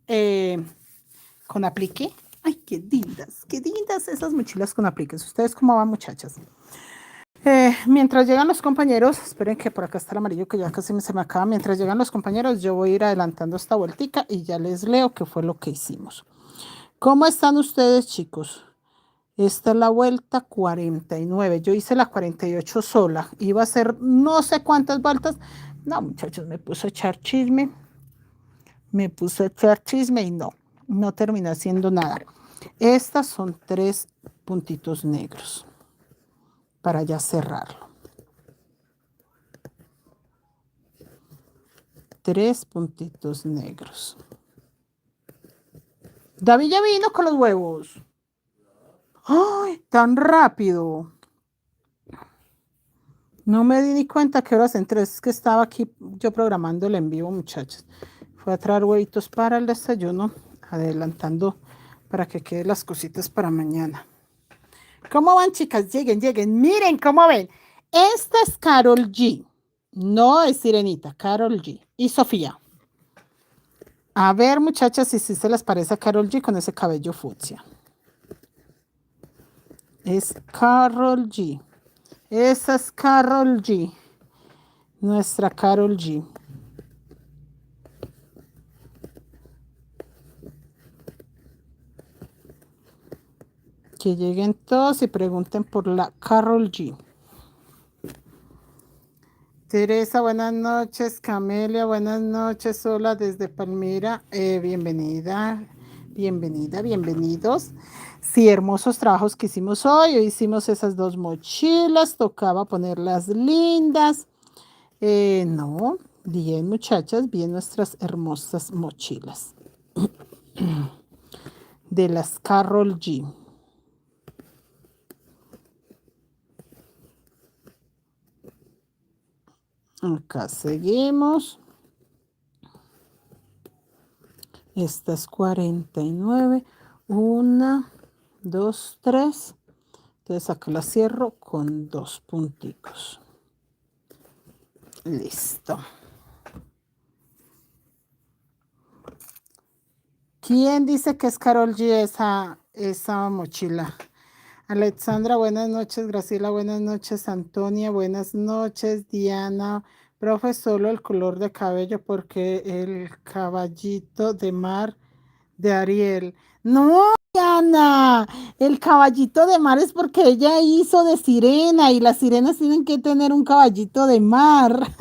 eh, con aplique. Ay, qué lindas esas mochilas con apliques. ¿Ustedes cómo van, muchachas? Mientras llegan los compañeros, esperen que por acá está el amarillo que ya casi se me acaba. Mientras llegan los compañeros, yo voy a ir adelantando esta vueltica y ya les leo qué fue lo que hicimos. ¿Cómo están ustedes, chicos? Esta es la vuelta 49. Yo hice la 48 sola. Iba a hacer no sé cuántas vueltas. No, muchachos, me puse a echar chisme. Y no terminé haciendo nada. Estas son 3 puntitos negros para ya cerrarlo. 3 puntitos negros. David ya vino con los huevos. ¡Ay, tan rápido! No me di ni cuenta que horas entré. Es que estaba aquí yo programando el en vivo, muchachos. Fui a traer huevitos para el desayuno, adelantando para que queden las cositas para mañana. ¿Cómo van, chicas? Lleguen. Miren cómo ven. Esta es Karol G. No es Sirenita, Karol G. Y Sofía. A ver, muchachas, si se les parece a Karol G con ese cabello fucsia. Es Karol G. Esa es Karol G. Nuestra Karol G. Que lleguen todos y pregunten por la Karol G. Teresa, buenas noches. Camelia, buenas noches. Hola desde Palmira. Bienvenida, bienvenidos. Sí, hermosos trabajos que hicimos hoy. Hoy hicimos esas 2 mochilas. Tocaba ponerlas lindas. No, bien, muchachas, bien nuestras hermosas mochilas. De las Karol G. Acá seguimos. Esta es 49. 1, 2, 3. Entonces acá la cierro con 2 punticos. Listo. ¿Quién dice que es Karol G esa mochila? Alexandra, buenas noches. Graciela, buenas noches. Antonia, buenas noches. Diana, profe, solo el color de cabello porque el caballito de mar de Ariel. No, Diana, el caballito de mar es porque ella hizo de sirena y las sirenas tienen que tener un caballito de mar.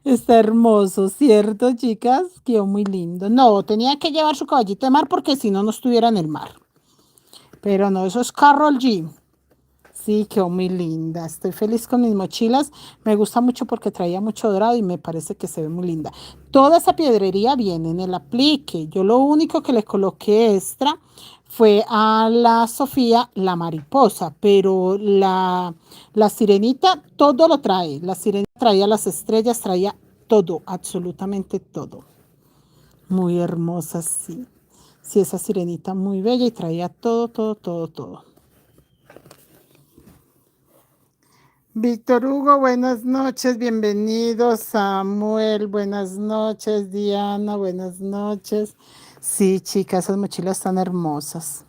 Está hermoso, ¿cierto, chicas? Quedó muy lindo. No, tenía que llevar su caballito de mar porque si no, no estuviera en el mar. Pero no, eso es Karol G. Sí, quedó muy linda. Estoy feliz con mis mochilas. Me gusta mucho porque traía mucho dorado y me parece que se ve muy linda. Toda esa piedrería viene en el aplique. Yo lo único que le coloqué extra fue a la Sofía la mariposa, pero la sirenita todo lo trae. La sirenita traía las estrellas, traía todo, absolutamente todo. Muy hermosa, sí. Sí, esa sirenita muy bella y traía todo. Víctor Hugo, buenas noches, bienvenido. Samuel, buenas noches. Diana, buenas noches. Sí, chicas, esas mochilas están hermosas.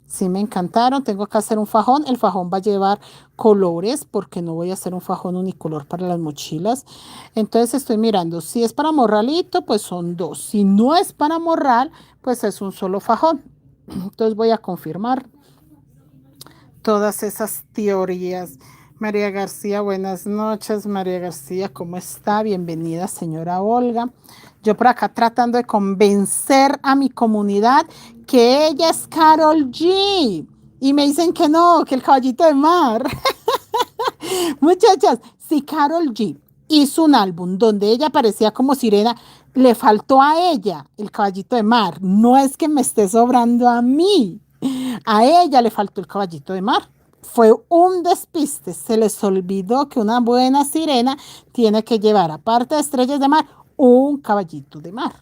Sí, me encantaron. Tengo que hacer un fajón. El fajón va a llevar colores porque no voy a hacer un fajón unicolor para las mochilas. Entonces estoy mirando. Si es para morralito, pues son 2. Si no es para morral, pues es un solo fajón. Entonces voy a confirmar todas esas teorías. María García, buenas noches. María García, ¿cómo está? Bienvenida, señora Olga. Yo por acá tratando de convencer a mi comunidad que ella es Karol G. Y me dicen que no, que el caballito de mar. Muchachas, si Karol G hizo un álbum donde ella aparecía como sirena, le faltó a ella el caballito de mar. No es que me esté sobrando a mí. A ella le faltó el caballito de mar. Fue un despiste. Se les olvidó que una buena sirena tiene que llevar, aparte de estrellas de mar, un caballito de mar.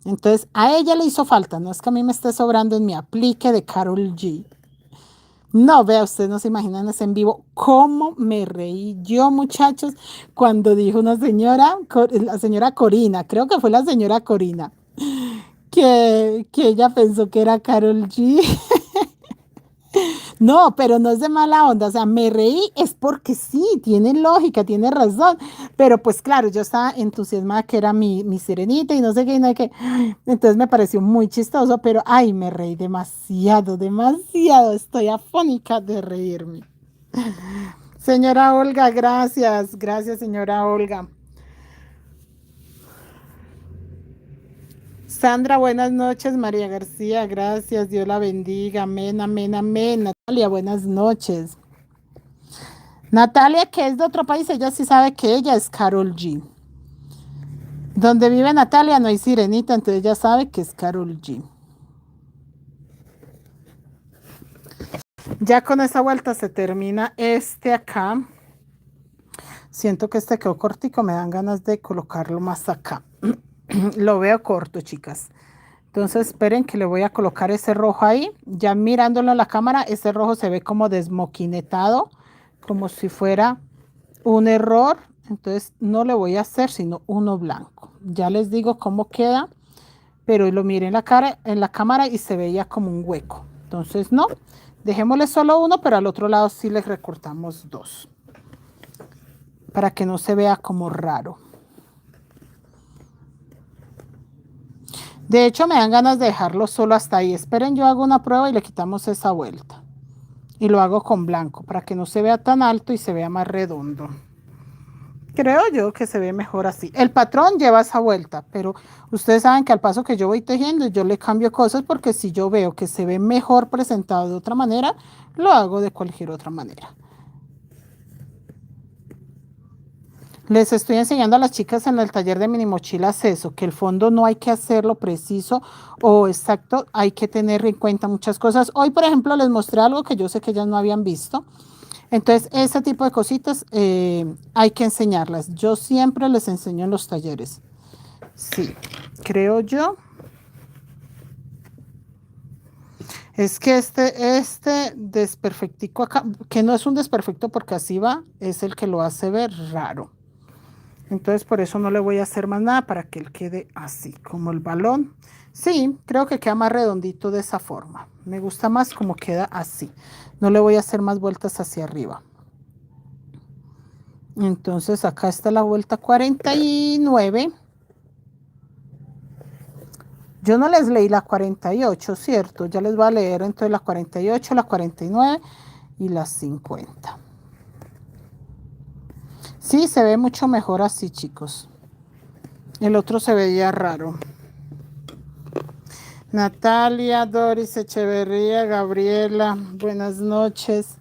Entonces, a ella le hizo falta. No es que a mí me esté sobrando en mi aplique de Karol G. No, vea, ustedes no se imaginan ese en vivo cómo me reí yo, muchachos, cuando dijo una señora, la señora Corina, creo que fue la señora Corina, que ella pensó que era Karol G. No, pero no es de mala onda, o sea, me reí es porque sí, tiene lógica, tiene razón, pero pues claro, yo estaba entusiasmada que era mi sirenita y no sé qué, y no sé qué, entonces me pareció muy chistoso, pero ay, me reí demasiado, demasiado, estoy afónica de reírme. Señora Olga, gracias, gracias, señora Olga. Sandra, buenas noches. María García, gracias. Dios la bendiga. Amén, amén, amén. Natalia, buenas noches. Natalia, que es de otro país, ella sí sabe que ella es Karol G. Donde vive Natalia no hay sirenita, entonces ella sabe que es Karol G. Ya con esa vuelta se termina este acá. Siento que este quedó cortico, me dan ganas de colocarlo más acá. Lo veo corto, chicas. Entonces esperen que le voy a colocar ese rojo ahí. Ya mirándolo en la cámara, ese rojo se ve como desmoquinetado, como si fuera un error. Entonces no le voy a hacer sino uno blanco. Ya les digo cómo queda, pero lo miré en la cara, en la cámara y se veía como un hueco. Entonces no, dejémosle solo uno, pero al otro lado sí les recortamos dos, para que no se vea como raro. De hecho, me dan ganas de dejarlo solo hasta ahí. Esperen, yo hago una prueba y le quitamos esa vuelta. Y lo hago con blanco para que no se vea tan alto y se vea más redondo. Creo yo que se ve mejor así. El patrón lleva esa vuelta, pero ustedes saben que al paso que yo voy tejiendo, yo le cambio cosas porque si yo veo que se ve mejor presentado de otra manera, lo hago de cualquier otra manera. Les estoy enseñando a las chicas en el taller de mini mochilas eso, que el fondo no hay que hacerlo preciso o exacto, hay que tener en cuenta muchas cosas. Hoy, por ejemplo, les mostré algo que yo sé que ellas no habían visto. Entonces, ese tipo de cositas hay que enseñarlas. Yo siempre les enseño en los talleres. Sí, creo yo. Es que este desperfectico acá, que no es un desperfecto porque así va, es el que lo hace ver raro. Entonces por eso no le voy a hacer más nada para que él quede así, como el balón. Sí, creo que queda más redondito de esa forma. Me gusta más como queda así. No le voy a hacer más vueltas hacia arriba. Entonces acá está la vuelta 49. Yo no les leí la 48, ¿cierto? Ya les voy a leer entonces la 48, la 49 y la 50. Sí, se ve mucho mejor así, chicos. El otro se veía raro. Natalia, Doris, Echeverría, Gabriela, buenas noches.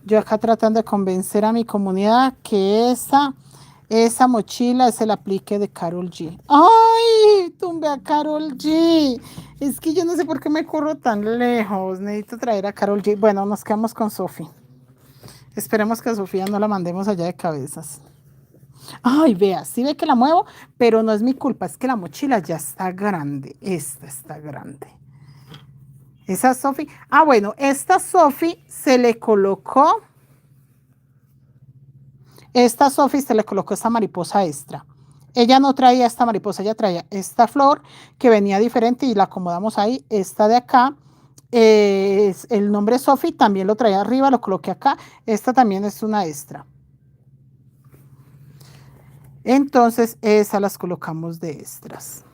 Yo acá tratando de convencer a mi comunidad que esa mochila es el aplique de Karol G. ¡Ay! Tumbé a Karol G. Es que yo no sé por qué me corro tan lejos. Necesito traer a Karol G. Bueno, nos quedamos con Sofi. Esperemos que a Sofía no la mandemos allá de cabezas. Ay, vea, sí ve que la muevo, pero no es mi culpa, es que la mochila ya está grande. Esta está grande. Esa Sofi. Ah, bueno, esta Sofi se le colocó. Esta Sofi se le colocó esta mariposa extra. Ella no traía esta mariposa, ella traía esta flor que venía diferente y la acomodamos ahí. Esta de acá, el nombre Sofi también lo traía arriba, lo coloqué acá. Esta también es una extra. Entonces, esas las colocamos de extras.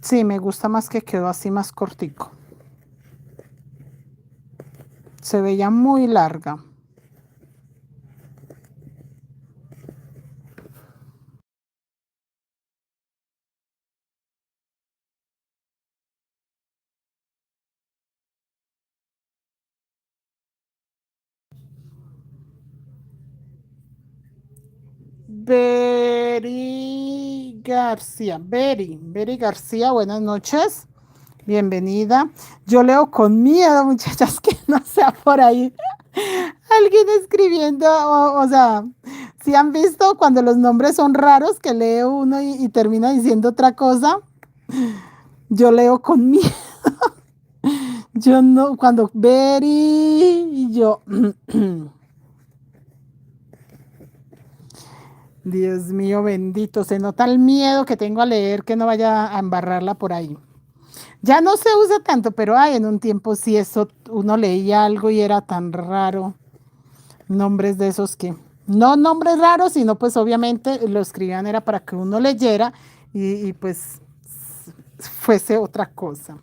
Sí, me gusta más que quedó así más cortico. Se veía muy larga. Beri García, buenas noches. Bienvenida. Yo leo con miedo, muchachas, que no sea por ahí. Alguien escribiendo, o sea, si han visto cuando los nombres son raros que lee uno y termina diciendo otra cosa, yo leo conmigo. Yo no, cuando Beri y yo, Dios mío bendito, se nota el miedo que tengo a leer que no vaya a embarrarla por ahí. Ya no se usa tanto, pero ay, en un tiempo sí eso, uno leía algo y era tan raro. Nombres de esos que, no nombres raros, sino pues obviamente lo escribían era para que uno leyera y pues fuese otra cosa.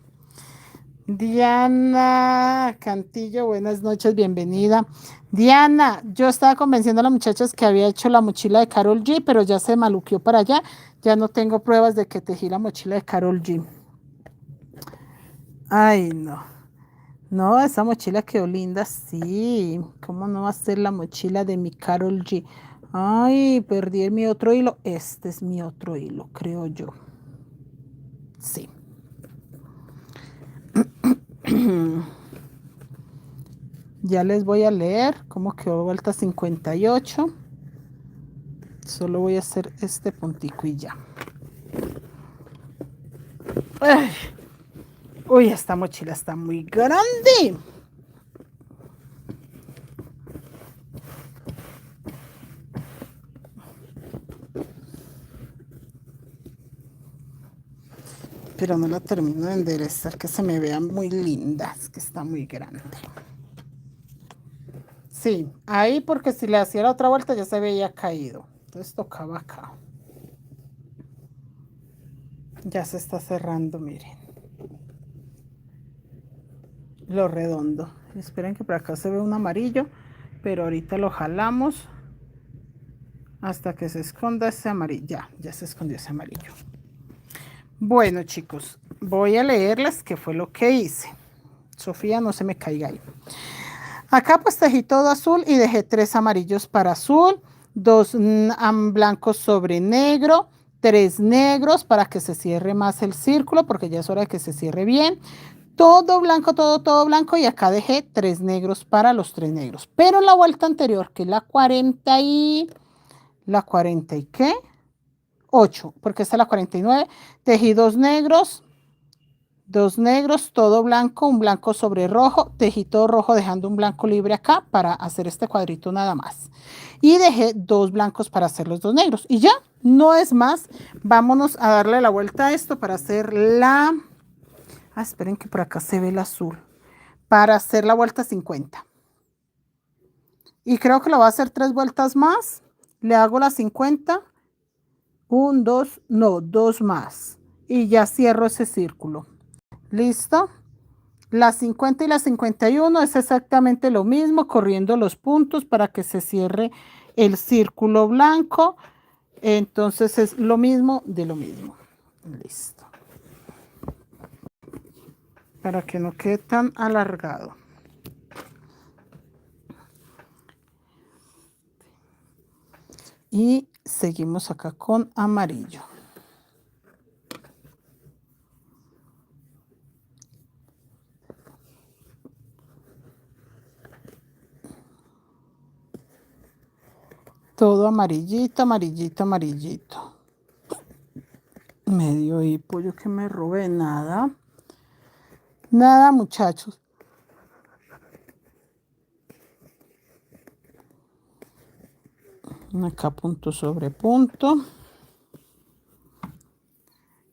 Diana Cantillo, buenas noches, bienvenida. Diana, yo estaba convenciendo a las muchachas que había hecho la mochila de Carol G, pero ya se maluqueó para allá. Ya no tengo pruebas de que tejí la mochila de Carol G. Ay, no. No, esa mochila quedó linda, sí. ¿Cómo no va a ser la mochila de mi Carol G? Ay, perdí mi otro hilo. Este es mi otro hilo, creo yo. Sí. Ya les voy a leer cómo quedó vuelta 58. Solo voy a hacer este puntico y ya. Ay. Uy, esta mochila está muy grande. Pero no la termino de enderezar, que se me vea muy linda. Es que está muy grande. Sí, ahí porque si le hacía la otra vuelta ya se veía caído. Entonces tocaba acá. Ya se está cerrando, miren. Lo redondo. Esperen que por acá se ve un amarillo, pero ahorita lo jalamos hasta que se esconda ese amarillo. Ya se escondió ese amarillo. Bueno, chicos, voy a leerles qué fue lo que hice. Sofía, no se me caiga ahí. Acá pues tejí todo azul y dejé 3 amarillos para azul, 2 blancos sobre negro, 3 negros para que se cierre más el círculo, porque ya es hora de que se cierre bien. Todo blanco, todo blanco, y acá dejé 3 negros para los 3 negros. Pero en la vuelta anterior, que es la 40 y... ¿La 40 y qué? 8, porque esta es la 49, tejí 2 negros, todo blanco, un blanco sobre rojo, tejí todo rojo dejando un blanco libre acá para hacer este cuadrito nada más. Y dejé 2 blancos para hacer los 2 negros. Y ya, no es más. Vámonos a darle la vuelta a esto para hacer la... Ah, esperen que por acá se ve el azul. Para hacer la vuelta 50. Y creo que lo voy a hacer 3 vueltas más. Le hago la 50. 1, 2, no, 2 más. Y ya cierro ese círculo. ¿Listo? La 50 y la 51 es exactamente lo mismo, corriendo los puntos para que se cierre el círculo blanco. Entonces es lo mismo de lo mismo. Listo. Para que no quede tan alargado. Y seguimos acá con amarillo. Todo amarillito, amarillito, amarillito. Medio hipo, yo que me robé nada. Nada, muchachos. Acá punto sobre punto.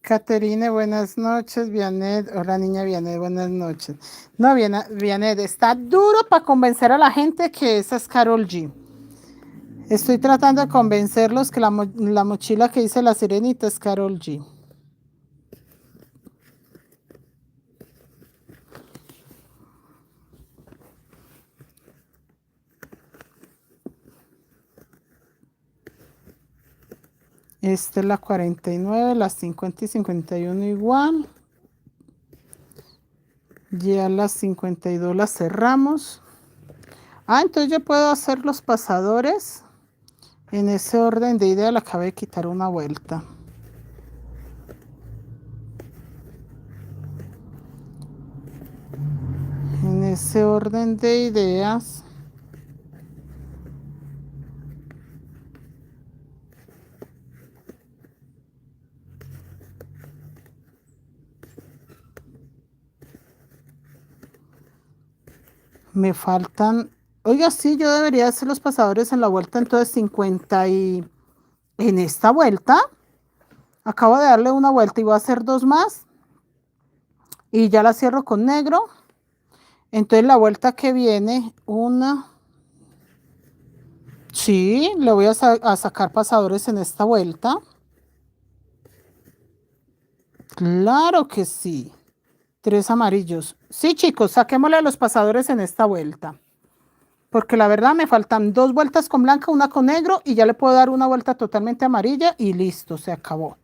Caterine, buenas noches. Vianet, hola niña Vianet, buenas noches. No, Vianet, está duro para convencer a la gente que esa es Carol G. Estoy tratando de convencerlos que la mochila que dice la sirenita es Carol G. Esta es la 49, las 50 y 51 igual. Ya las 52 las cerramos. Ah, entonces yo puedo hacer los pasadores. En ese orden de idea le acabé de quitar una vuelta. En ese orden de ideas Me faltan, oiga, sí, yo debería hacer los pasadores en la vuelta, entonces 50 y en esta vuelta, acabo de darle una vuelta y voy a hacer 2 más y ya la cierro con negro. Entonces la vuelta que viene, una, sí, le voy a sacar pasadores en esta vuelta. Claro que sí. 3 amarillos. Sí, chicos, saquémosle los pasadores en esta vuelta. Porque la verdad me faltan 2 vueltas con blanca, una con negro y ya le puedo dar una vuelta totalmente amarilla y listo, se acabó.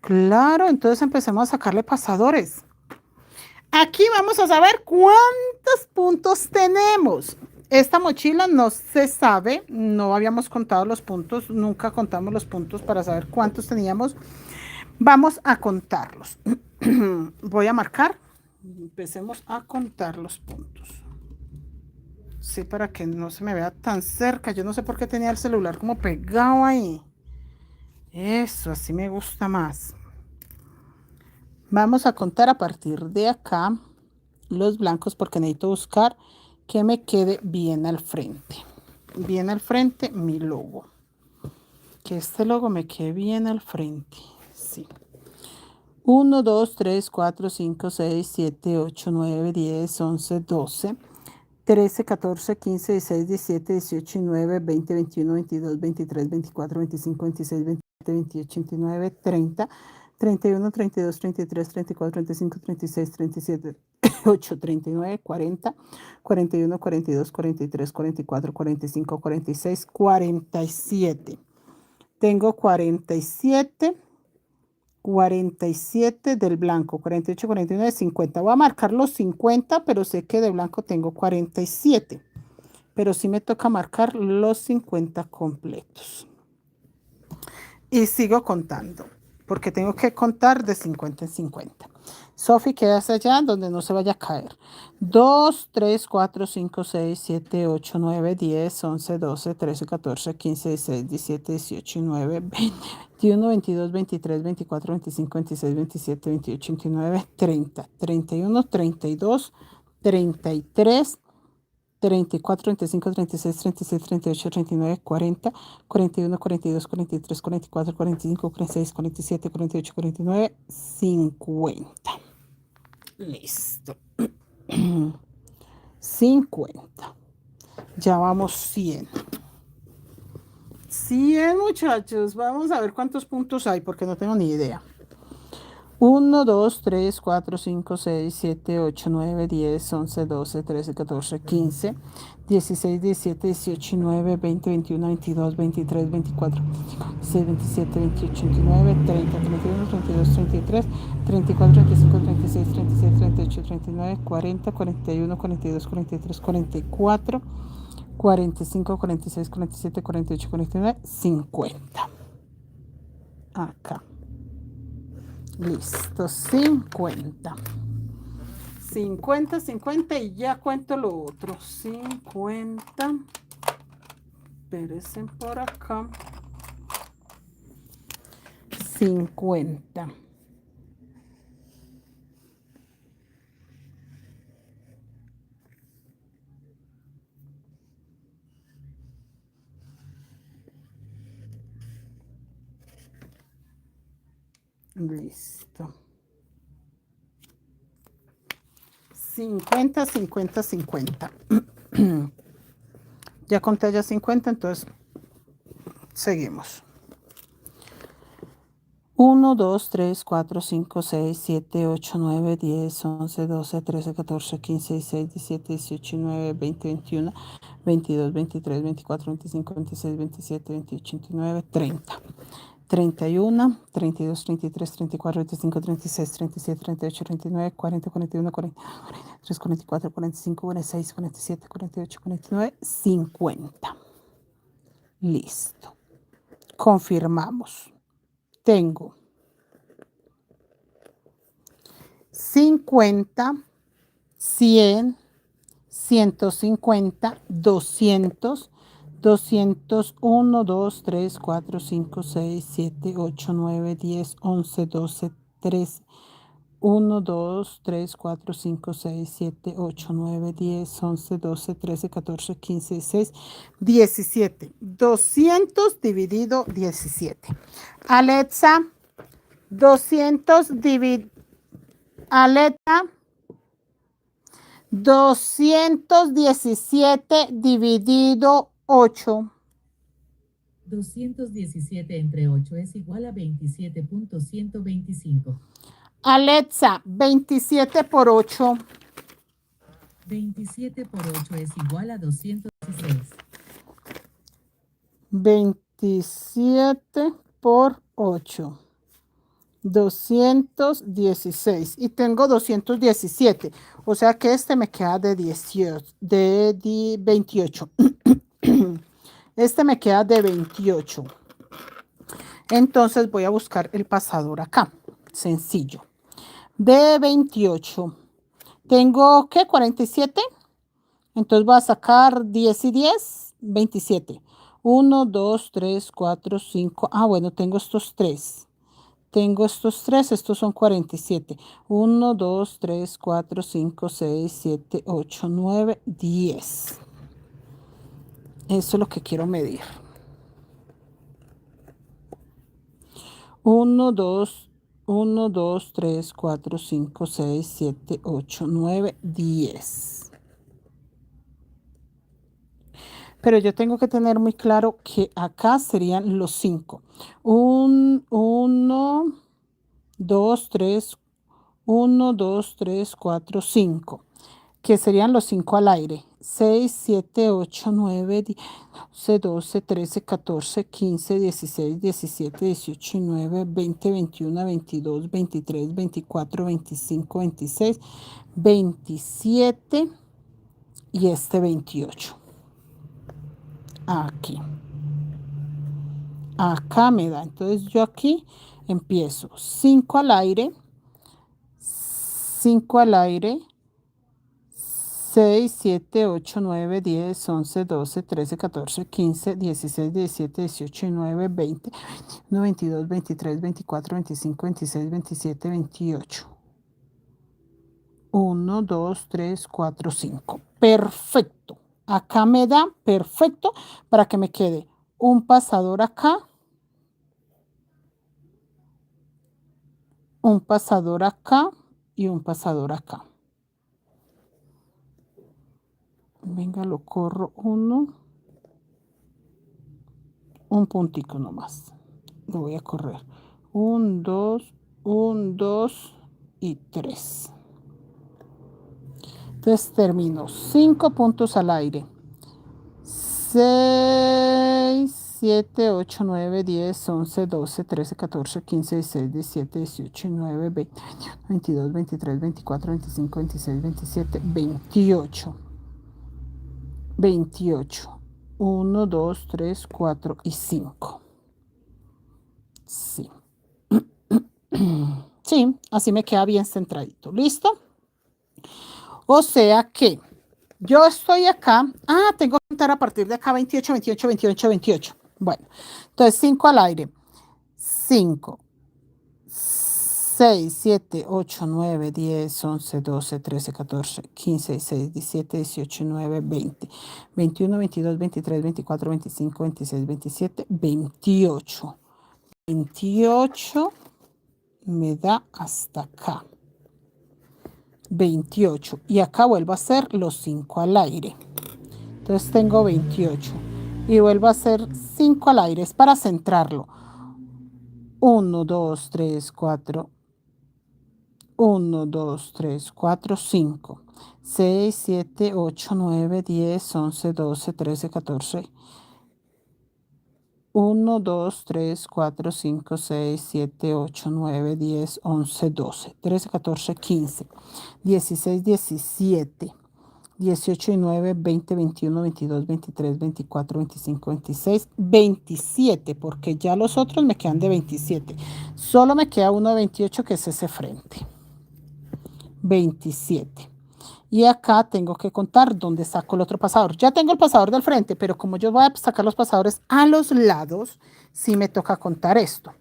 Claro, entonces empecemos a sacarle pasadores. Aquí vamos a saber cuántos puntos tenemos. Esta mochila no se sabe, no habíamos contado los puntos, nunca contamos los puntos para saber cuántos teníamos. Vamos a contarlos. Voy a marcar. Empecemos a contar los puntos. Sí, para que no se me vea tan cerca. Yo no sé por qué tenía el celular como pegado ahí. Eso, así me gusta más. Vamos a contar a partir de acá los blancos porque necesito buscar que me quede bien al frente. Bien al frente mi logo. Que este logo me quede bien al frente. Sí. 1, 2, 3, 4, 5, 6, 7, 8, 9, 10, 11, 12, 13, 14, 15, 16, 17, 18, 19, 20, 21, 22, 23, 24, 25, 26, 27, 28, 29, 30, 31, 32, 33, 34, 35, 36, 37, 8, 39, 40, 41, 42, 43, 44, 45, 46, 47. Tengo 47. 47 del blanco, 48, 49, 50. Voy a marcar los 50, pero sé que de blanco tengo 47. Pero sí me toca marcar los 50 completos. Y sigo contando, porque tengo que contar de 50 en 50. Sofi, quédase allá donde no se vaya a caer. 2, 3, 4, 5, 6, 7, 8, 9, 10, 11, 12, 13, 14, 15, 16, 17, 18, 19, 20, 21, 22, 23, 24, 25, 26, 27, 28, 29, 30, 31, 32, 33, 34, 35, 36, 37, 38, 39, 40, 41, 42, 43, 44, 45, 46, 47, 48, 49, 50. Listo. 50. Ya vamos 100. 100, muchachos. Vamos a ver cuántos puntos hay porque no tengo ni idea. 1, 2, 3, 4, 5, 6, 7, 8, 9, 10, 11, 12, 13, 14, 15, 16, 17, 18, 19, 20, 21, 22, 23, 24, 26, 27, 28, 29, 30, 31, 32, 33, 34, 35, 36, 37, 38, 39, 40, 41, 42, 43, 44, 45, 46, 47, 48, 49, 50. Acá. Listo, 50. 50, 50 y ya cuento lo otro. 50. Espérense por acá. 50. Listo. 50, 50, 50. Ya conté ya 50, entonces seguimos. 1, 2, 3, 4, 5, 6, 7, 8, 9, 10, 11, 12, 13, 14, 15, 16, 17, 18, 19, 20, 21, 22, 23, 24, 25, 26, 27, 28, 29, 30. 31, 32, 33, 34, 35, 36, 37, 38, 39, 40, 41, 43, 44, 45, 46, 47, 48, 49, 50. Listo. Confirmamos. Tengo 50, 100, 150, 200, 201, 2, 3, 4, 5, 6, 7, 8, 9, 10, 11, 12, 13, 1, 2, 3, 4, 5, 6, 7, 8, 9, 10, 11, 12, 13, 14, 15, 16, 17. 200 dividido 17. Alexa, 200 dividido... Alexa, 217 dividido 8. 217 entre 8 es igual a 27.125. Alexa, 27 por 8. 27 por 8 es igual a 216. 27 por 8. 216. Y tengo 217. O sea que este me queda de 18, de 28. Este me queda de 28. Entonces voy a buscar el pasador acá. Sencillo. De 28. Tengo, ¿qué? 47. Entonces voy a sacar 10 y 10, 27. 1, 2, 3, 4, 5. Ah, bueno, tengo estos tres. Tengo estos tres, estos son 47. 1, 2, 3, 4, 5, 6, 7, 8, 9, 10. Eso es lo que quiero medir. 1, 2, 1, 2, 3, 4, 5, 6, 7, 8, 9, 10. Pero yo tengo que tener muy claro que acá serían los 5. 1, 2, 3, 1, 2, 3, 4, 5. Que serían los 5 al aire. 6, 7, 8, 9, 10, 11, 12, 13, 14, 15, 16, 17, 18, 19, 20, 21, 22, 23, 24, 25, 26, 27 y este 28. Aquí. Acá me da. Entonces yo aquí empiezo 5 al aire. 5 al aire. 6, 7, 8, 9, 10, 11, 12, 13, 14, 15, 16, 17, 18, 19, 20, 21, 22, 23, 24, 25, 26, 27, 28. 1, 2, 3, 4, 5. Perfecto. Acá me da perfecto para que me quede un pasador acá. Un pasador acá y un pasador acá. Venga, lo corro uno. Un puntico nomás. Lo voy a correr. 1, 2, 1, 2 y 3. Entonces termino 5 puntos al aire. 6, 7, 8, 9, 10, 11, 12, 13, 14, 15, 16, 17, 18, 19, 20, 22, 23, 24, 25, 26, 27, 28. 28. 1, 2, 3, 4 y 5. Sí. Sí, así me queda bien centradito. ¿Listo? O sea que yo estoy acá. Ah, tengo que contar a partir de acá 28, 28, 28, 28. Bueno, entonces 5 al aire. 5, 6, 7, 8, 9, 10, 11, 12, 13, 14, 15, 16, 17, 18, 19, 20, 21, 22, 23, 24, 25, 26, 27, 28. 28 me da hasta acá. 28. Y acá vuelvo a hacer los 5 al aire. Entonces tengo 28. Y vuelvo a hacer 5 al aire. Es para centrarlo. 1, 2, 3, 4. 1, 2, 3, 4, 5. 6, 7, 8, 9, 10, 11, 12, 13, 14. 1, 2, 3, 4, 5, 6, 7, 8, 9, 10, 11, 12, 13, 14, 15, 16, 17, 18 y 9, 20, 21, 22, 23, 24, 25, 26, 27, porque ya los otros me quedan de 27. Solo me queda uno de 28 que es ese frente. 27. Y acá tengo que contar dónde saco el otro pasador. Ya tengo el pasador del frente, pero como yo voy a sacar los pasadores a los lados, sí me toca contar esto.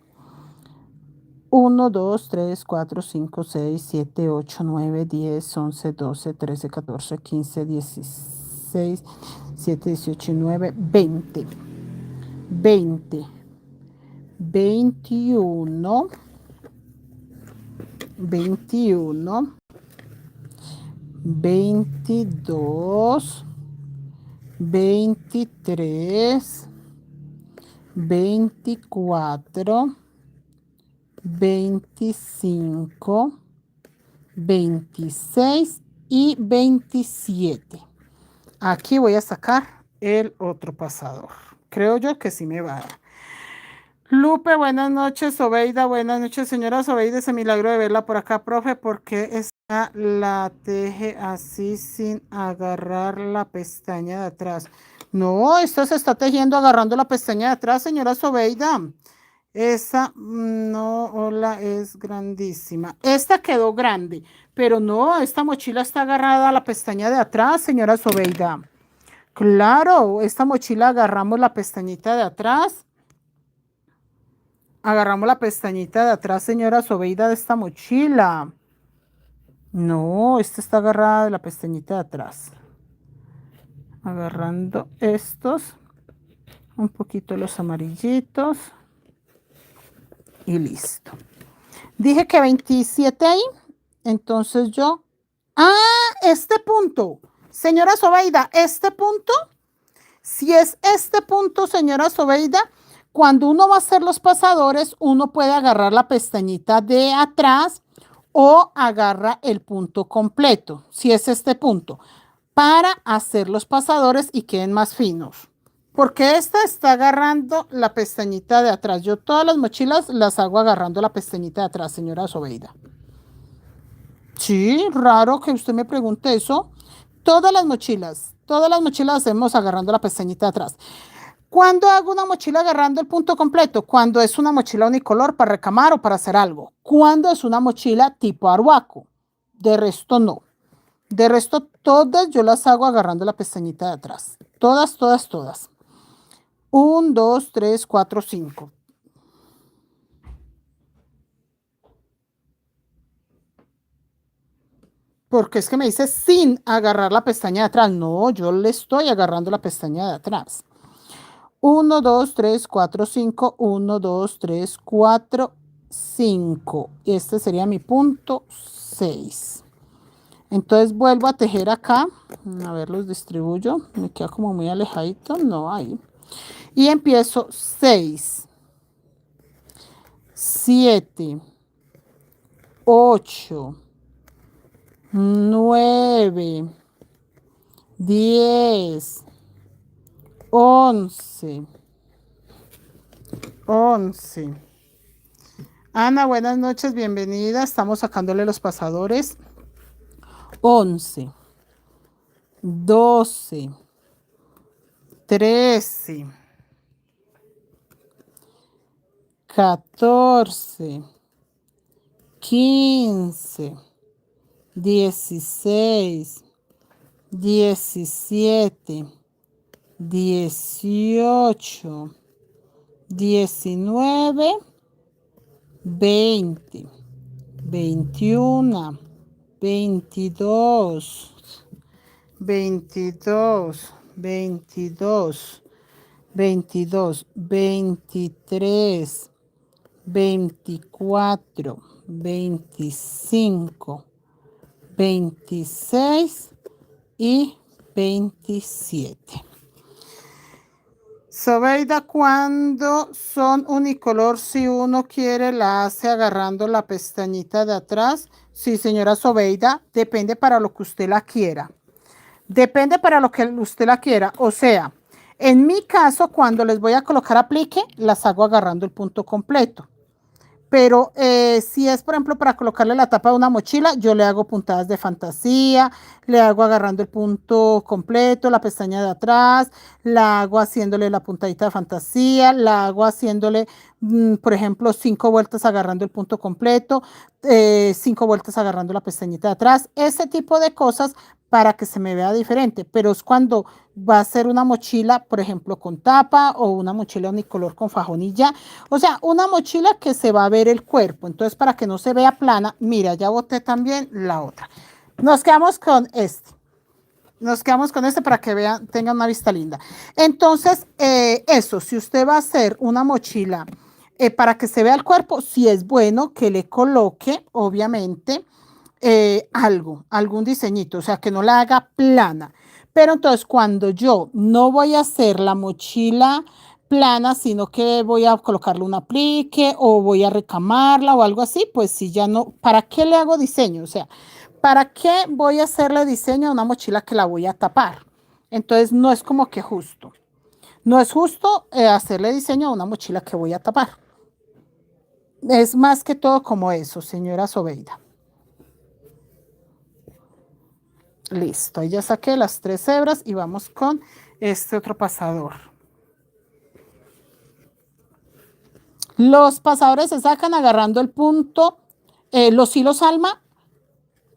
1, 2, 3, 4, 5, 6, 7, 8, 9, 10, 11, 12, 13, 14, 15, 16, 7, 18, 9, 20. 20, 21, 21, 22, 23, 24, 25, 26 y 27. Aquí voy a sacar el otro pasador. Creo yo que sí me va a dar. Lupe, buenas noches. Sobeida, buenas noches. Señora Sobeida, ese milagro de verla por acá, profe, porque esta la teje así sin agarrar la pestaña de atrás. No, esta se está tejiendo agarrando la pestaña de atrás, señora Sobeida. Esa no, hola, es grandísima. Esta quedó grande, pero no, esta mochila está agarrada a la pestaña de atrás, señora Sobeida. Claro, esta mochila agarramos la pestañita de atrás. Agarramos la pestañita de atrás, señora Sobeida, de esta mochila. No, esta está agarrada de la pestañita de atrás. Agarrando estos, un poquito los amarillitos y listo. Dije que 27 ahí, entonces yo... ¡Ah! Este punto, señora Sobeida, este punto, si es este punto, señora Sobeida, cuando uno va a hacer los pasadores, uno puede agarrar la pestañita de atrás o agarra el punto completo, si es este punto, para hacer los pasadores y queden más finos. Porque esta está agarrando la pestañita de atrás. Yo todas las mochilas las hago agarrando la pestañita de atrás, señora Sobeida. Sí, raro que usted me pregunte eso. Todas las mochilas hacemos agarrando la pestañita de atrás. ¿Cuándo hago una mochila agarrando el punto completo? Cuando es una mochila unicolor para recamar o para hacer algo. Cuando es una mochila tipo arhuaco. De resto no. De resto todas yo las hago agarrando la pestañita de atrás. Todas, todas, todas. 1, 2, 3, 4, 5. Porque es que me dice sin agarrar la pestaña de atrás. No, yo le estoy agarrando la pestaña de atrás. 1, 2, 3, 4, 5. 1, 2, 3, 4, 5. Este sería mi punto 6. Entonces vuelvo a tejer acá. A ver, los distribuyo. Me queda como muy alejadito. No, ahí. Y empiezo 6, 7, 8, 9, 10, 11. Ana, buenas noches, bienvenida. Estamos sacándole los pasadores. 11, 12, 13, 14, 15, 16, 17, 18, 19, 20, 21, 22, 22, 22, 22, 23, 24, 25, 26 y 27. Sobeida, cuando son unicolor, si uno quiere, la hace agarrando la pestañita de atrás. Sí, señora Sobeida, depende para lo que usted la quiera. Depende para lo que usted la quiera. O sea, en mi caso, cuando les voy a colocar aplique, las hago agarrando el punto completo. Pero si es, por ejemplo, para colocarle la tapa de una mochila, yo le hago puntadas de fantasía, le hago agarrando el punto completo, la pestaña de atrás, la hago haciéndole la puntadita de fantasía, la hago haciéndole por ejemplo, 5 vueltas agarrando el punto completo, 5 vueltas agarrando la pestañita de atrás, ese tipo de cosas para que se me vea diferente, pero es cuando va a ser una mochila, por ejemplo, con tapa o una mochila unicolor con fajonilla, o sea, una mochila que se va a ver el cuerpo, entonces para que no se vea plana, mira, ya boté también la otra. Nos quedamos con este. Nos quedamos con este para que vean, tengan una vista linda. Entonces, eso, si usted va a hacer una mochila para que se vea el cuerpo, sí es bueno que le coloque, obviamente, algún diseñito, o sea, que no la haga plana. Pero entonces, cuando yo no voy a hacer la mochila plana, sino que voy a colocarle un aplique o voy a recamarla o algo así, pues sí, ya no, ¿para qué le hago diseño? O sea, ¿para qué voy a hacerle diseño a una mochila que la voy a tapar? Entonces, no es como que justo. No es justo hacerle diseño a una mochila que voy a tapar. Es más que todo como eso, señora Sobeida. Listo, ya saqué las 3 hebras y vamos con este otro pasador. Los pasadores se sacan agarrando el punto, los hilos alma,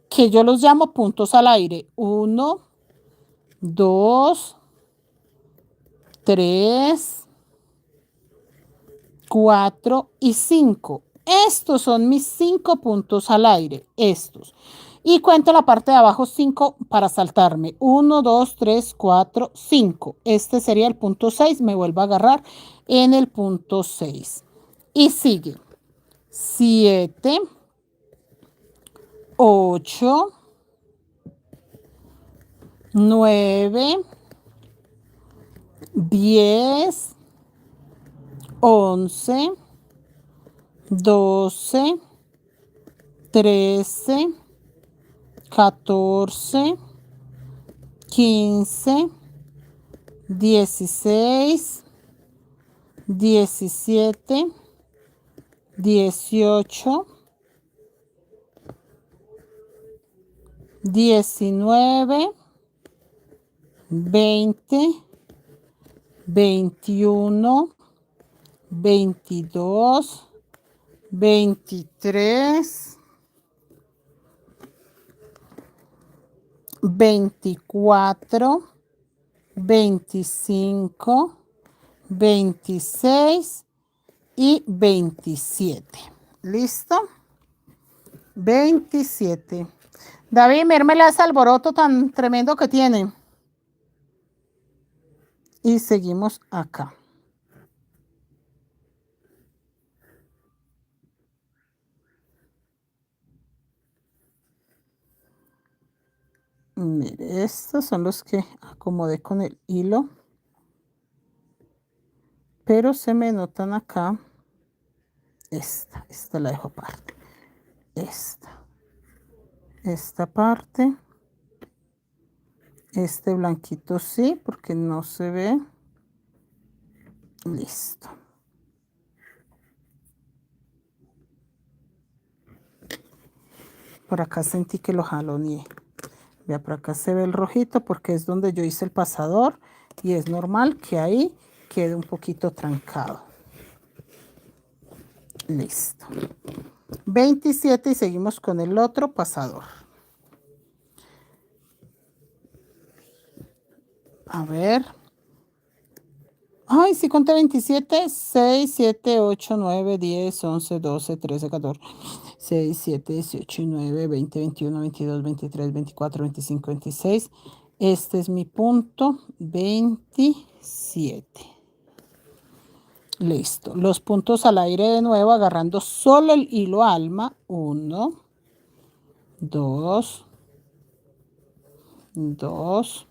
que yo los llamo puntos al aire. 1, 2, 3, 4 y 5. Estos son mis 5 puntos al aire, estos. Y cuento la parte de abajo 5 para saltarme. 1, 2, 3, 4, 5. Este sería el punto 6. Me vuelvo a agarrar en el punto 6. Y sigue 7, 8, 9, 10, 11, 12, 13, 14, 15, 16, 17, 18, 19, 20, 21, 22, 23, 24, 25, 26 y 27. ¿Listo? 27. David, mírmela ese alboroto tan tremendo que tiene. Y seguimos acá. Mire, estos son los que acomodé con el hilo. Pero se me notan acá. Esta la dejo aparte. Esta parte. Este blanquito sí, porque no se ve. Listo. Por acá sentí que lo jaloneé. Vea, por acá se ve el rojito porque es donde yo hice el pasador y es normal que ahí quede un poquito trancado. Listo. 27 y seguimos con el otro pasador. A ver. Ay, sí conté 27. 6, 7, 8, 9, 10, 11, 12, 13, 14, 6, 7, 18, 19, 20, 21, 22, 23, 24, 25, 26. Este es mi punto 27. Listo. Los puntos al aire de nuevo, agarrando solo el hilo alma. 1, 2, 2,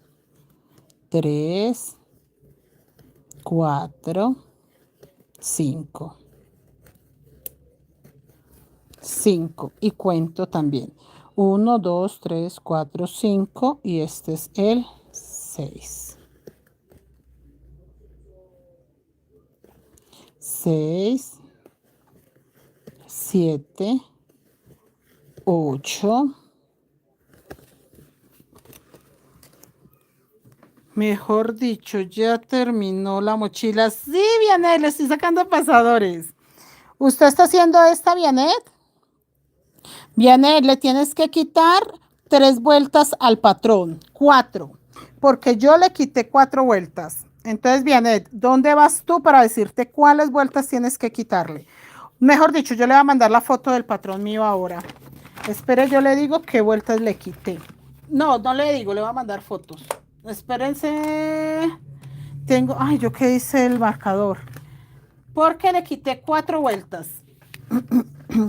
3, 4, 5. 5 y cuento también 1, 2, 3, 4, 5 y este es el 6. 6, 7, 8. Mejor dicho, ya terminó la mochila. Sí, Vianey, le estoy sacando pasadores. ¿Usted está haciendo esta, Vianet? Vianet, le tienes que quitar 3 vueltas al patrón, 4, porque yo le quité 4 vueltas. Entonces, Vianet, ¿dónde vas tú para decirte cuáles vueltas tienes que quitarle? Mejor dicho, yo le voy a mandar la foto del patrón mío ahora. Espere, yo le digo qué vueltas le quité. No, no le digo, le voy a mandar fotos. Espérense. Tengo, ay, yo qué hice el marcador. Porque le quité 4 vueltas.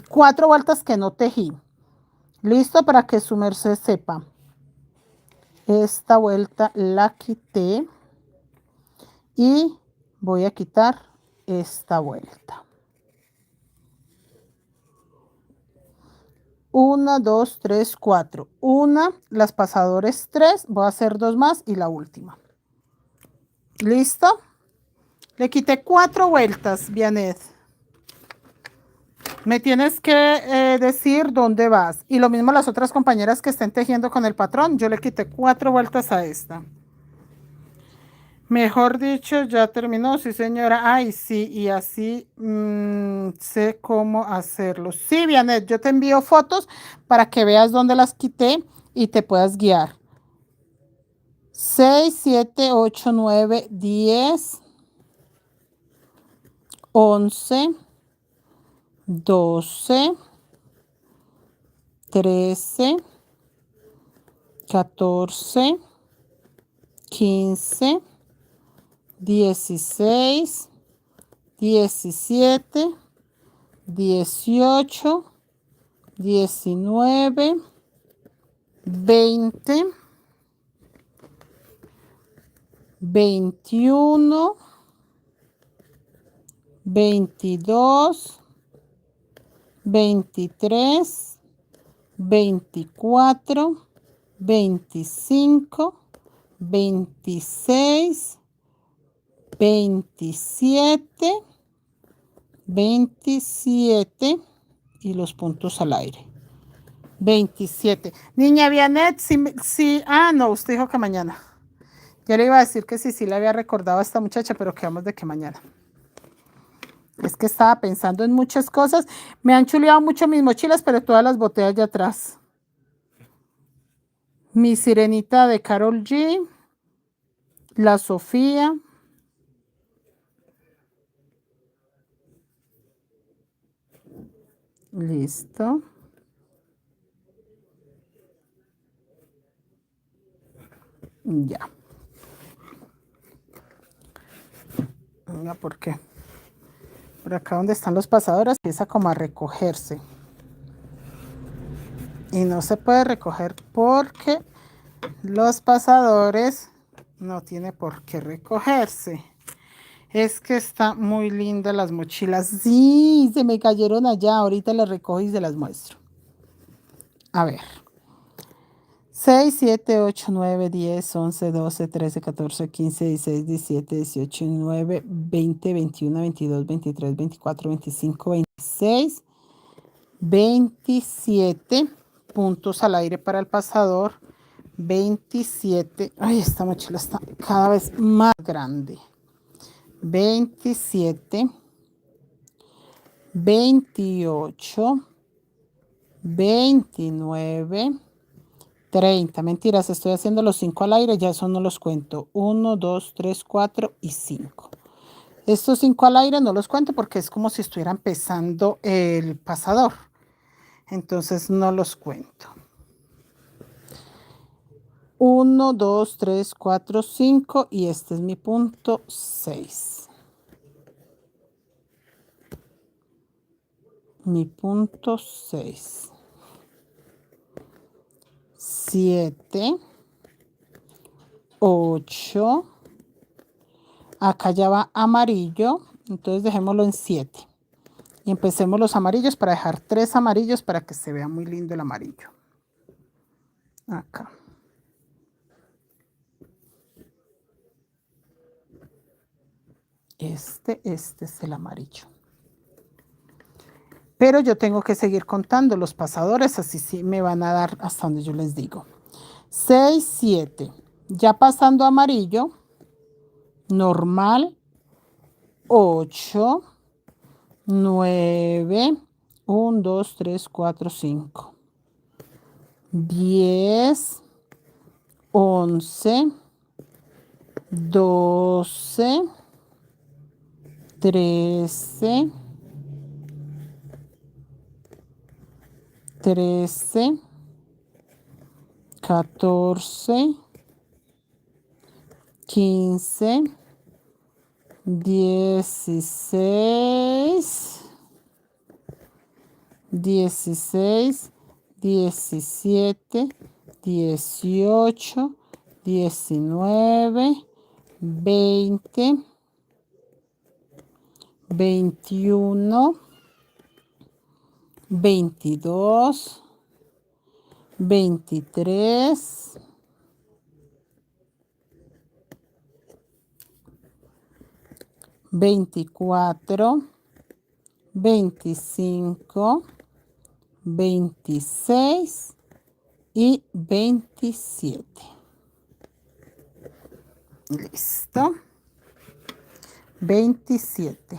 4 vueltas que no tejí. Listo para que su merced sepa. Esta vuelta la quité y voy a quitar esta vuelta. 1, 2, 3, 4. Una, las pasadores 3. Voy a hacer 2 más y la última. ¿Listo? Le quité 4 vueltas, Vianet. Me tienes que decir dónde vas. Y lo mismo las otras compañeras que estén tejiendo con el patrón. Yo le quité 4 vueltas a esta. Mejor dicho, ya terminó. Sí, señora. Ay, sí. Y así sé cómo hacerlo. Sí, Vianet, yo te envío fotos para que veas dónde las quité y te puedas guiar. 6, 7, 8, 9, 10, 11, 12, 13, 14, 15, 16, 17, 18, 19, 20, 21, 22, 23, 24, 25, 26, 27, 27 y los puntos al aire. 27. Niña Vianet, sí, no, usted dijo que mañana. Yo le iba a decir que sí le había recordado a esta muchacha, pero quedamos de que mañana. Es que estaba pensando en muchas cosas. Me han chuleado mucho mis mochilas, pero todas las boté allá atrás. Mi sirenita de Karol G. La Sofía. Listo. Ya. Venga, ¿por qué? Por acá donde están los pasadores empieza como a recogerse. Y no se puede recoger porque los pasadores no tiene por qué recogerse. Es que está muy linda las mochilas. Sí, se me cayeron allá. Ahorita las recojo y se las muestro. A ver. 6, 7, 8, 9, 10, 11, 12, 13, 14, 15, 16, 17, 18, 19, 20, 21, 22, 23, 24, 25, 26, 27 puntos al aire para el pasador. 27. Ay, esta mochila está cada vez más grande. 27, 28, 29, 30. Mentiras, estoy haciendo los 5 al aire, ya eso no los cuento. 1, 2, 3, 4 y 5. Estos 5 al aire no los cuento porque es como si estuviera empezando el pasador. Entonces no los cuento. 1, 2, 3, 4, 5 y este es mi punto 6. Mi punto 6. 7, 8. Acá ya va amarillo, entonces dejémoslo en 7. Y empecemos los amarillos para dejar 3 amarillos para que se vea muy lindo el amarillo. Acá. Este es el amarillo. Pero yo tengo que seguir contando los pasadores, así sí me van a dar hasta donde yo les digo. 6, 7. Ya pasando amarillo, normal, 8, 9, 1, 2, 3, 4, 5, 10, 11, 12, 13, 14, 15, 16, 17, 18, 19, 20, 21, 22, 23, 24, 25, 26 y 27. Listo. 27.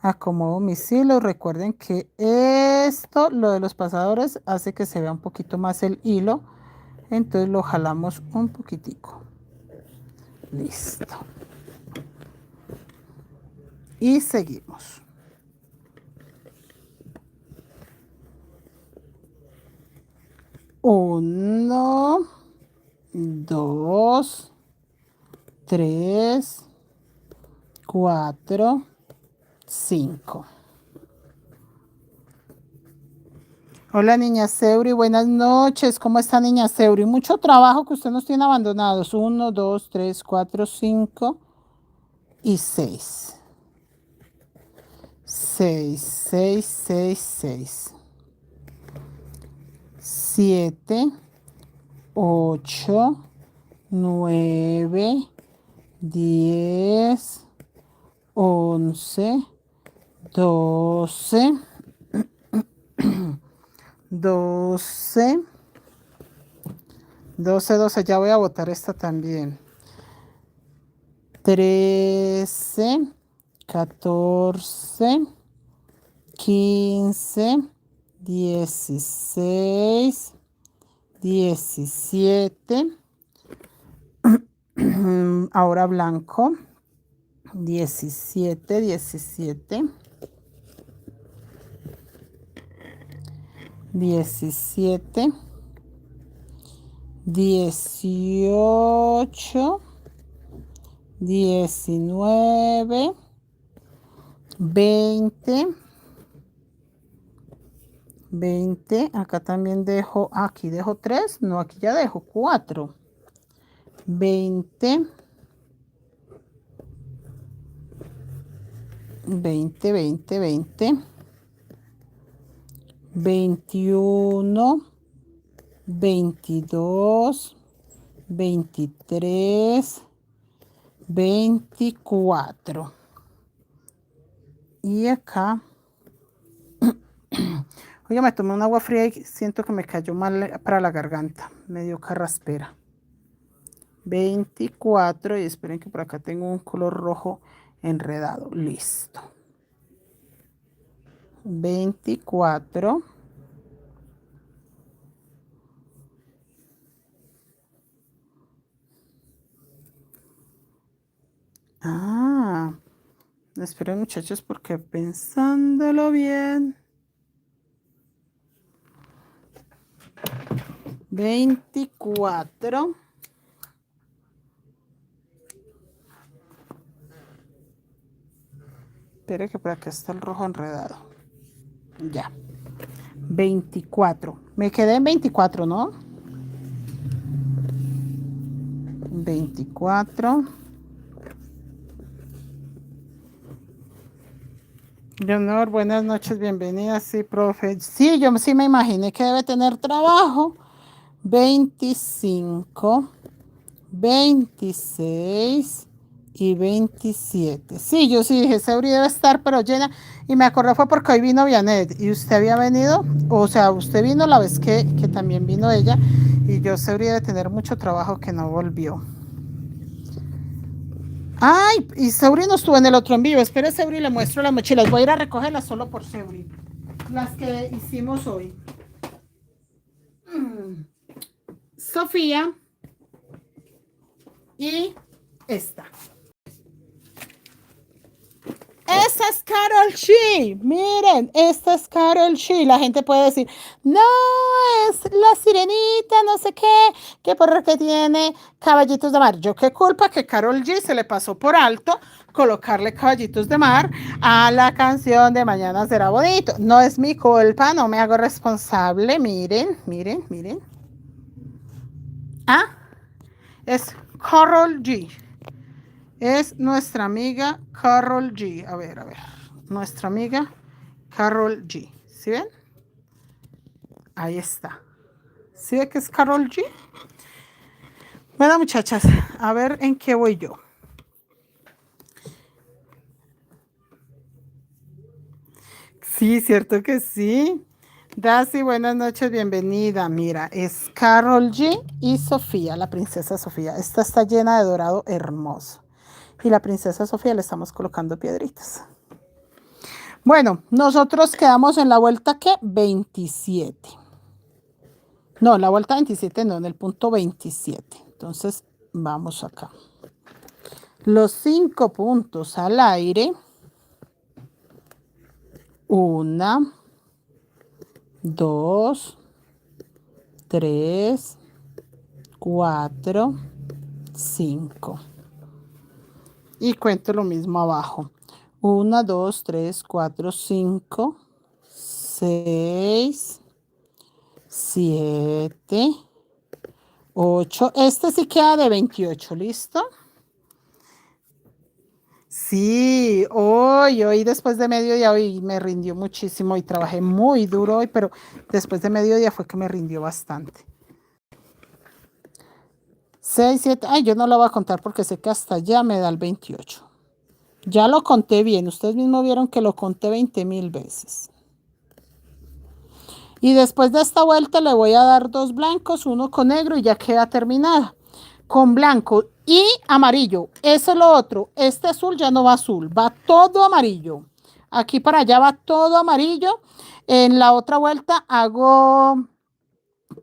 Acomodo mis hilos. Recuerden que esto, lo de los pasadores, hace que se vea un poquito más el hilo. Entonces lo jalamos un poquitico. Listo. Y seguimos. 1, 2, 3, 4, 5. Hola, niña Seuri, buenas noches. ¿Cómo está, niña Seuri? Mucho trabajo que usted nos tiene abandonados. 1, 2, 3, 4, 5 y 6. 6, 6, 6, 6. 7, 8, 9, 10, 11, 12, 12, 12, 12, ya voy a botar esta también. 13, 14, 15, 16, 17, ahora blanco, 17, 17, 17, 18, 19, 20, 20, acá también dejo, aquí dejo 3, no, aquí ya dejo 4, 20, 20, 20, 20, 21, 22, 23, 24. Y acá, oye, me tomé un agua fría y siento que me cayó mal para la garganta, me dio carraspera. 24, y esperen que por acá tengo un color rojo enredado. Listo. 24. Ah, esperen, muchachos, porque pensándolo bien. 24. Espere que por acá está el rojo enredado. Ya. 24. Me quedé en 24, ¿no? 24. Leonor, buenas noches, bienvenida. Sí, profe. Sí, yo sí me imaginé que debe tener trabajo. 25, 26 y 27. Sí, yo sí dije, Seuri debe estar pero llena. Y me acordé fue porque hoy vino Vianet. ¿Y usted había venido? O sea, usted vino la vez que también vino ella. Y yo, Seuri debe tener mucho trabajo que no volvió. Ay, y Seuri no estuvo en el otro en vivo. Espera, Seuri, le muestro las mochilas. Voy a ir a recogerlas solo por Seuri. Las que hicimos hoy. Sofía y esta. Esa es Karol G. Miren, esta es Karol G. La gente puede decir, no, es la sirenita, no sé qué, que porque tiene caballitos de mar. Yo qué culpa que Karol G se le pasó por alto colocarle caballitos de mar a la canción de Mañana será bonito. No es mi culpa, no me hago responsable. Miren, miren, miren. Ah, es Karol G. Es nuestra amiga Karol G. A ver, a ver. Nuestra amiga Karol G. ¿Sí ven? Ahí está. ¿Sí ve que es Karol G? Bueno, muchachas, a ver en qué voy yo. Sí, cierto que sí. Daisy, buenas noches, bienvenida. Mira, es Karol G y Sofía, la princesa Sofía. Esta está llena de dorado hermoso. Y la princesa Sofía le estamos colocando piedritas. Bueno, nosotros quedamos en la vuelta que 27. No, la vuelta 27 no, en el punto 27. Entonces, vamos acá. Los 5 puntos al aire. 1, 2, 3, 4, 5. Y cuento lo mismo abajo. 1, 2, 3, 4, 5, 6, 7, 8. Este sí queda de 28, ¿listo? Sí, hoy después de mediodía, hoy me rindió muchísimo y trabajé muy duro hoy, pero después de mediodía fue que me rindió bastante. 6, 7, ay, yo no lo voy a contar porque sé que hasta ya me da el 28. Ya lo conté bien, ustedes mismos vieron que lo conté 20.000 veces. Y después de esta vuelta le voy a dar 2 blancos, 1 con negro y ya queda terminada. Con blanco y amarillo. Eso es lo otro. Este azul ya no va azul, va todo amarillo. Aquí para allá va todo amarillo. En la otra vuelta hago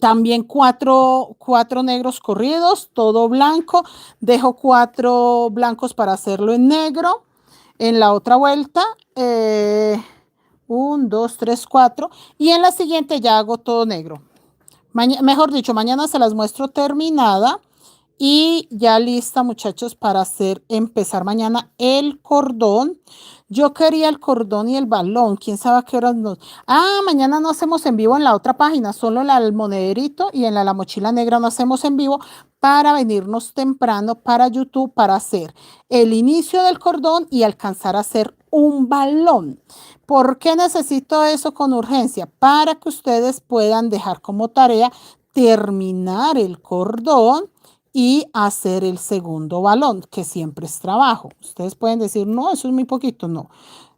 también 4 negros corridos, todo blanco. Dejo 4 blancos para hacerlo en negro. En la otra vuelta, 1, 2, 3, 4. Y en la siguiente ya hago todo negro. Mejor dicho, mañana se las muestro terminada. Y ya lista, muchachos, para empezar mañana el cordón. Yo quería el cordón y el balón. ¿Quién sabe a qué horas nos? Ah, mañana no hacemos en vivo en la otra página, solo en el monederito y en la mochila negra no hacemos en vivo para venirnos temprano para YouTube para hacer el inicio del cordón y alcanzar a hacer un balón. ¿Por qué necesito eso con urgencia? Para que ustedes puedan dejar como tarea terminar el cordón y hacer el segundo balón, que siempre es trabajo. Ustedes pueden decir, no, eso es muy poquito. No,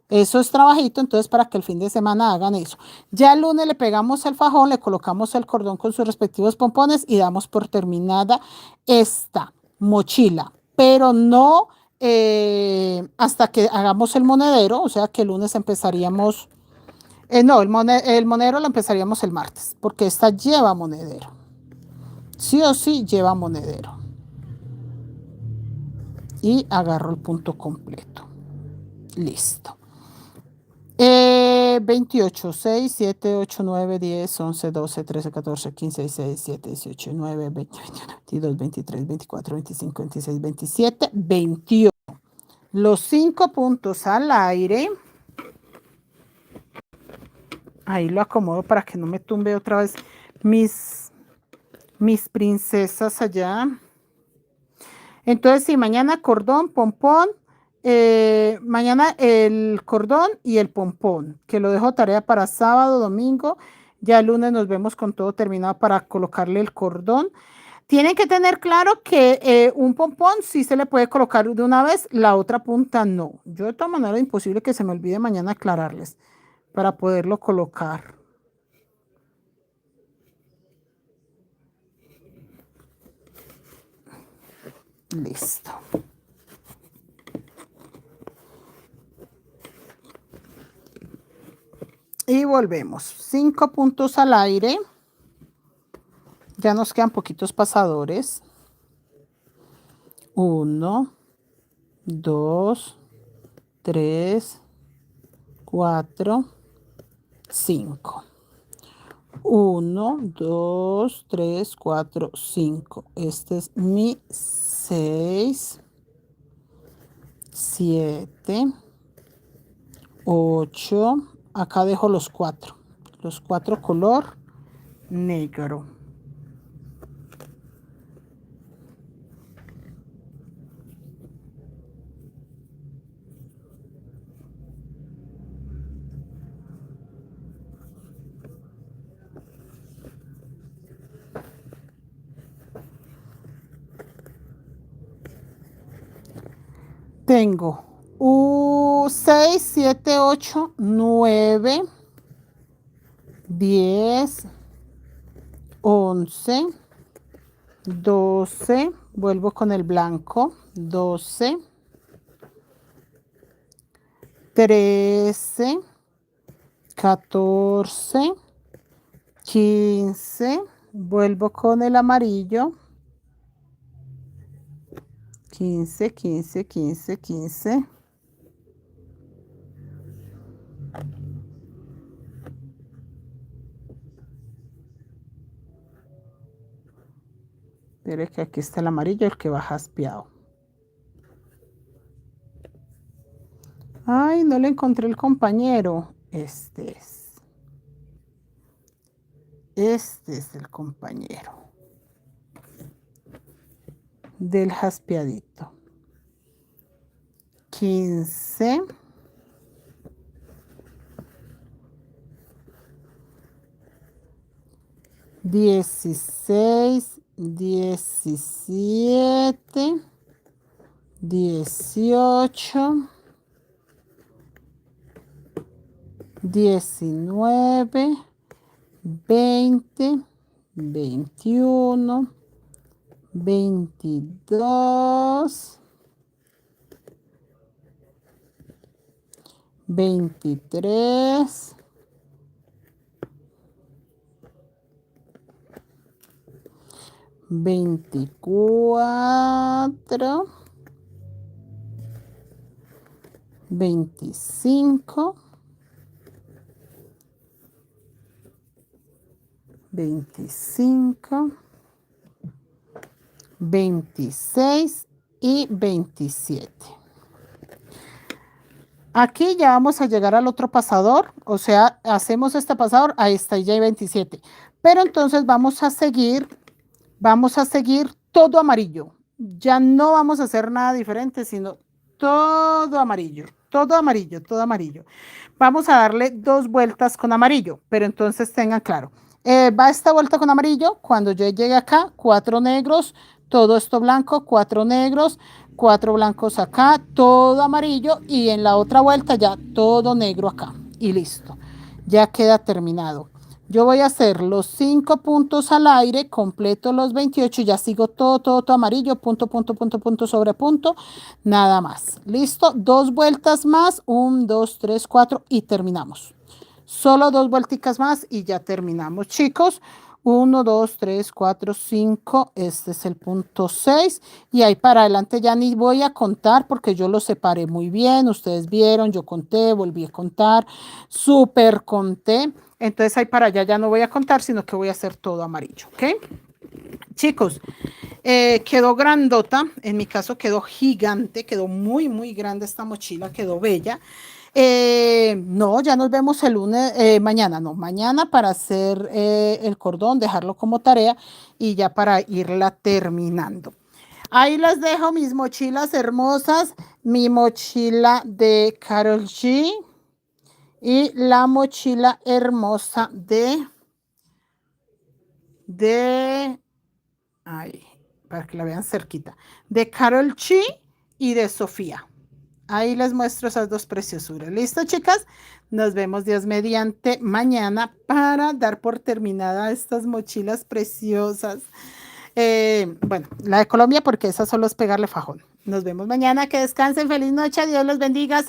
eso es trabajito, entonces para que el fin de semana hagan eso. Ya el lunes le pegamos el fajón, le colocamos el cordón con sus respectivos pompones y damos por terminada esta mochila, pero no hasta que hagamos el monedero, o sea que el lunes empezaríamos, no, el monedero lo empezaríamos el martes, porque esta lleva monedero. Sí o sí lleva monedero. Y agarro el punto completo. Listo. 28, 6, 7, 8, 9, 10, 11, 12, 13, 14, 15, 16, 17, 18, 19, 20, 21, 22, 23, 24, 25, 26, 27, 21. Los 5 puntos al aire. Ahí lo acomodo para que no me tumbe otra vez mis princesas allá. Entonces, sí, mañana cordón, pompón, mañana el cordón y el pompón, que lo dejo tarea para sábado, domingo. Ya el lunes nos vemos con todo terminado para colocarle el cordón. Tienen que tener claro que un pompón sí se le puede colocar de una vez, la otra punta no. Yo de todas maneras imposible que se me olvide mañana aclararles para poderlo colocar. Listo. Y volvemos. 5 puntos al aire. Ya nos quedan poquitos pasadores. 1, 2, 3, 4, 5. 1, 2, 3, 4, 5. Este es mi 6, 7, 8. Acá dejo los 4. Los 4 color negro. Tengo 6, 7, 8, 9, 10, 11, 12, vuelvo con el blanco, 12, 13, 14, 15, vuelvo con el amarillo, 15, 15, 15, 15. Mire que aquí está el amarillo, el que va jaspeado. Ay, no le encontré el compañero. Este es. Este es el compañero del jaspeadito. 15. 16, 17, 18, 19, 20, 21, 22, 23, 24, 25, 25, 26 y 27. Aquí ya vamos a llegar al otro pasador, o sea, hacemos este pasador, ahí está, ya hay 27. Pero entonces vamos a seguir todo amarillo. Ya no vamos a hacer nada diferente, sino todo amarillo, todo amarillo, todo amarillo. Vamos a darle 2 vueltas con amarillo, pero entonces tengan claro. Va esta vuelta con amarillo, cuando yo llegue acá, 4 negros, todo esto blanco, 4 negros, 4 blancos acá, todo amarillo, y en la otra vuelta ya todo negro acá, y listo. Ya queda terminado. Yo voy a hacer los 5 puntos al aire, completo los 28, ya sigo todo amarillo, punto, punto, punto, punto sobre punto, nada más. ¿Listo? 2 vueltas más, 1, 2, 3, 4 y terminamos. Solo 2 vuelticas más y ya terminamos, chicos. 1, 2, 3, 4, 5, este es el punto 6 y ahí para adelante ya ni voy a contar porque yo lo separé muy bien, ustedes vieron, yo conté, volví a contar, súper conté. Entonces ahí para allá ya no voy a contar, sino que voy a hacer todo amarillo, ¿ok? Chicos, quedó grandota, en mi caso quedó gigante, quedó muy, muy grande esta mochila, quedó bella. No, ya nos vemos el lunes, mañana, no, mañana para hacer el cordón, dejarlo como tarea y ya para irla terminando. Ahí les dejo mis mochilas hermosas, mi mochila de Karol G. Y la mochila hermosa ay, para que la vean cerquita, de Karol G y de Sofía. Ahí les muestro esas 2 preciosuras. ¿Listo, chicas? Nos vemos Dios mediante mañana para dar por terminada estas mochilas preciosas. Bueno, la de Colombia porque esa solo es pegarle fajón. Nos vemos mañana. Que descansen. Feliz noche. Dios los bendiga.